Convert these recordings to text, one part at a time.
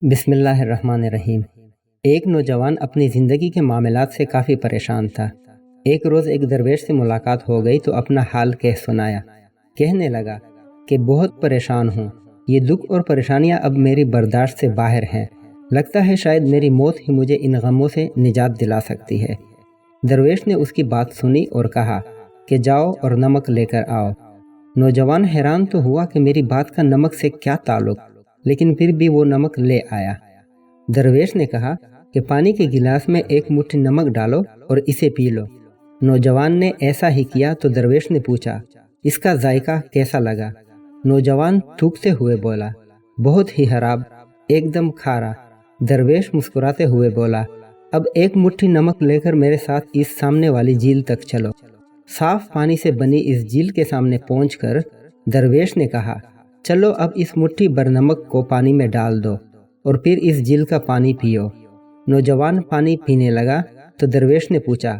بسم اللہ الرحمن الرحیم۔ ایک نوجوان اپنی زندگی کے معاملات سے کافی پریشان تھا۔ ایک روز ایک درویش سے ملاقات ہو گئی تو اپنا حال سنایا۔ کہنے لگا کہ بہت پریشان ہوں، یہ دکھ اور پریشانیاں اب میری برداشت سے باہر ہیں۔ لگتا ہے شاید میری موت ہی مجھے ان غموں سے نجات دلا سکتی ہے۔ درویش نے اس کی بات سنی اور کہا کہ جاؤ اور نمک لے کر آؤ۔ نوجوان حیران تو ہوا کہ میری بات کا نمک سے کیا تعلق، لیکن پھر بھی وہ نمک لے آیا۔ درویش نے کہا کہ پانی کے گلاس میں ایک مٹھی نمک ڈالو اور اسے پی لو۔ نوجوان نے ایسا ہی کیا تو درویش نے پوچھا، اس کا ذائقہ کیسا لگا؟ نوجوان تھوکتے ہوئے بولا، بہت ہی خراب، ایک دم کھارا۔ درویش مسکراتے ہوئے بولا، اب ایک مٹھی نمک لے کر میرے ساتھ اس سامنے والی جھیل تک چلو۔ صاف پانی سے بنی اس جھیل کے سامنے پہنچ کر درویش نے کہا، چلو اب اس مٹھی بھر نمک کو پانی میں ڈال دو اور پھر اس جھیل کا پانی پیو۔ نوجوان پانی پینے لگا تو درویش نے پوچھا،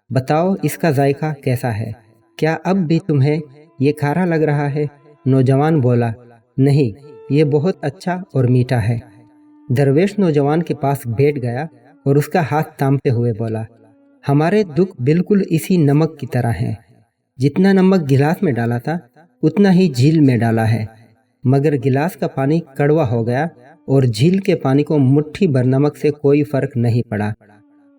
بتاؤ اس کا ذائقہ کیسا ہے؟ کیا اب بھی تمہیں یہ کھارا لگ رہا ہے؟ نوجوان بولا، نہیں، یہ بہت اچھا اور میٹھا ہے۔ درویش نوجوان کے پاس بیٹھ گیا اور اس کا ہاتھ تھامتے ہوئے بولا، ہمارے دکھ بالکل اسی نمک کی طرح ہیں۔ جتنا نمک گلاس میں ڈالا تھا اتنا ہی جھیل میں ڈالا ہے، مگر گلاس کا پانی کڑوا ہو گیا اور جھیل کے پانی کو مٹھی بھر نمک سے کوئی فرق نہیں پڑا۔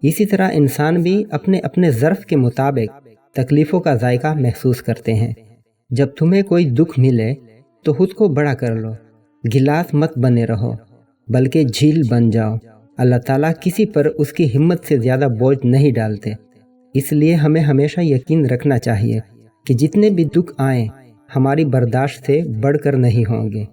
اسی طرح انسان بھی اپنے اپنے ظرف کے مطابق تکلیفوں کا ذائقہ محسوس کرتے ہیں۔ جب تمہیں کوئی دکھ ملے تو خود کو بڑا کر لو، گلاس مت بنے رہو بلکہ جھیل بن جاؤ۔ اللہ تعالیٰ کسی پر اس کی ہمت سے زیادہ بوجھ نہیں ڈالتے، اس لیے ہمیں ہمیشہ یقین رکھنا چاہیے کہ جتنے بھی دکھ آئیں ہماری برداشت سے بڑھ کر نہیں ہوں گے۔